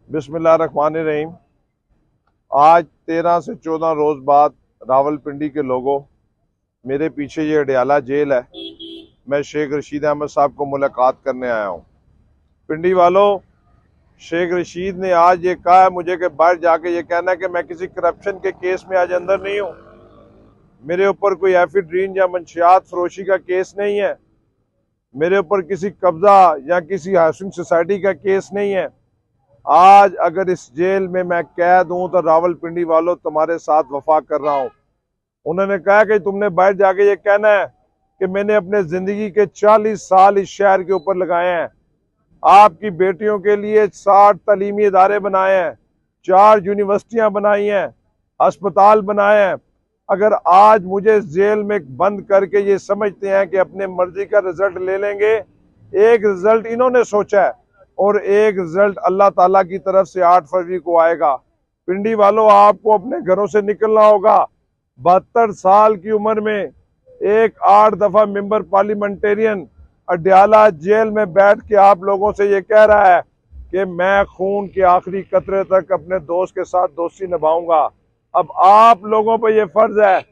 बिस्मिल्लाहिर्रहमानिर्रहीम। आज 13 से 14 रोज बाद रावलपिंडी के लोगों, मेरे पीछे ये अडियाला जेल है। मैं शेख रशीद अहमद साहब को मुलाकात करने आया हूँ। पिंडी वालों, शेख रशीद ने आज ये कहा है मुझे कि बाहर जाके ये कहना है कि मैं किसी करप्शन के केस में आज अंदर नहीं हूँ। मेरे ऊपर कोई एफिड्रीन या मंशियात फरोशी का केस नहीं है। मेरे ऊपर किसी कब्जा या किसी हाउसिंग सोसाइटी का केस नहीं है। आज अगर इस जेल में मैं कैद हूं तो रावलपिंडी वालों तुम्हारे साथ वफा कर रहा हूं। उन्होंने कहा कि तुमने बाहर जाके ये कहना है कि मैंने अपने जिंदगी के 40 साल इस शहर के ऊपर लगाए हैं। आपकी बेटियों के लिए 60 तालीमी इदारे बनाए हैं, 4 यूनिवर्सिटियां बनाई हैं, अस्पताल बनाए हैं। अगर आज मुझे जेल में बंद करके ये समझते हैं कि अपने मर्जी का रिजल्ट ले लेंगे, एक रिजल्ट इन्होंने सोचा है और एक रिजल्ट अल्लाह ताला की तरफ से 8 फरवरी को आएगा। पिंडी वालों, आपको अपने घरों से निकलना होगा। 72 साल की उम्र में एक 8 दफा मेंबर पार्लियामेंटेरियन अडियाला जेल में बैठ के आप लोगों से ये कह रहा है कि मैं खून के आखिरी कतरे तक अपने दोस्त के साथ दोस्ती निभाऊंगा। अब आप लोगों पर यह फर्ज है,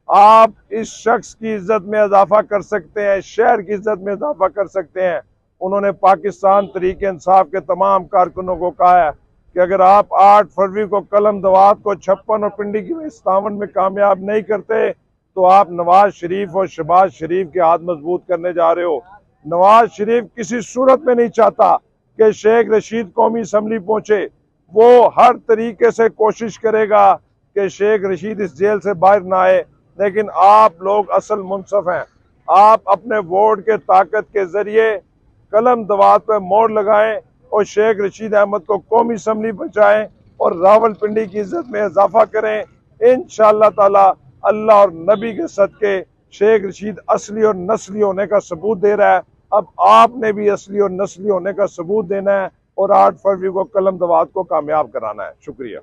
आप इस शख्स की इज्जत में इजाफा कर सकते हैं, शहर की इज्जत में इजाफा कर सकते हैं। उन्होंने पाकिस्तान तहरीक इंसाफ के तमाम कारकुनों को कहा है कि अगर आप 8 फरवरी को कलम दवात को 56 और पिंडी की 57 में कामयाब नहीं करते तो आप नवाज शरीफ और शहबाज शरीफ के हाथ मजबूत करने जा रहे हो। नवाज शरीफ किसी सूरत में नहीं चाहता कि शेख रशीद कौमी असम्बली पहुंचे। वो हर तरीके से कोशिश करेगा कि शेख रशीद इस जेल से बाहर ना आए, लेकिन आप लोग असल मुनसफ हैं। आप अपने वोट के ताकत के जरिए कलम दवात पर मोड़ लगाएं और शेख रशीद अहमद को कौमी असम्बली पहुंचाएं और रावलपिंडी की इज्जत में इजाफा करें। इंशाअल्लाह ताला अल्लाह और नबी के सदके शेख रशीद असली और नस्ली होने का सबूत दे रहा है। अब आपने भी असली और नस्ली होने का सबूत देना है और 8 फरवरी को कलम दवात को कामयाब कराना है। शुक्रिया।